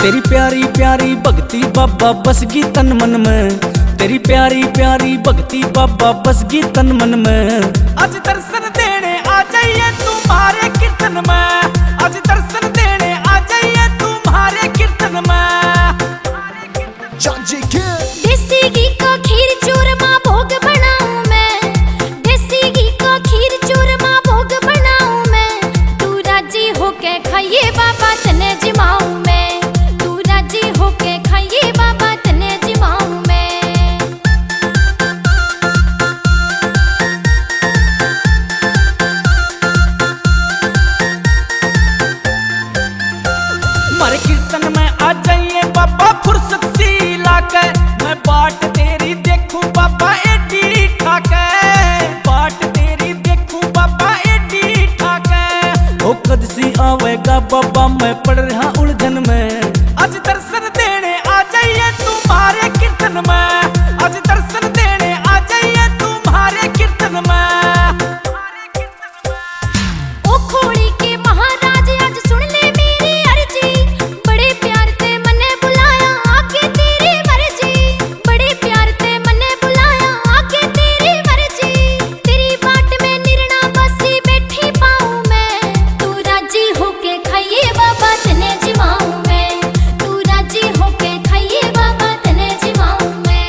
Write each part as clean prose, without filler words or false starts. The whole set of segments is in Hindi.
तेरी प्यारी प्यारी भक्ति बाबा बसगी तन मन में, तेरी प्यारी प्यारी भक्ति बाबा बसगी तन मन में। आज दर्शन देने आ जाइए तुम्हारे कीर्तन में, आज दर्शन देने आ जाइए तुम्हारे कीर्तन में। देसी घी का खीर चूरमा भोग बनाऊं मैं, देसी घी का खीर चूरमा भोग बनाऊं मैं। तू राजी होके खाइए बाबा तने जिमाऊं मैं, तू राजी होके खाइए बाबा तने जिमाऊं मैं। मारे कीर्तन में आ जाइए बाबा फुर्सत सी लाके, मैं बाट तेरी देखूं बाबा एडी ठाके, बाट तेरी देखूं बाबा एडी ठाके। ओ कद सी आवेगा बाबा मैं पड़ रहा उलझन में, आज दर्शन देने आ जाइए तुम्हारे कीर्तन में, आज दर्शन देने आ जाइए तुम्हारे कीर्तन में। ओ खोड़ी के महाराज आज सुन ले मेरी अर्जी, बड़े प्यार ते मने बुलाया आगे तेरी मर्जी, बड़े प्यार ते मने बुलाया आगे तेरी मर्जी। तेरी बाट में निर्णा बसी बैठी पाऊं मैं, तू राजी होके खाइए बाबा तने जिमाऊं मैं, तू राजी होके खाइए बाबा तने जिमाऊं मैं।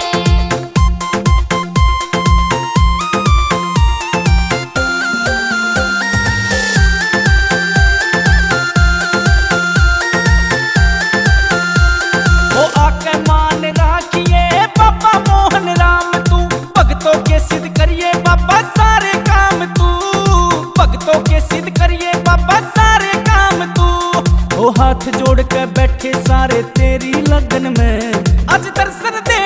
ओ आके मान राखिए बाबा मोहन राम, तू भक्तों के सिद्ध करिए बाबा सारे काम, तू भक्तों के सिद्ध करिए बाबा सारे काम तू। ओ हाथ जोड़ के बैठे सारे तेरी लगन में, आज दर्शन दे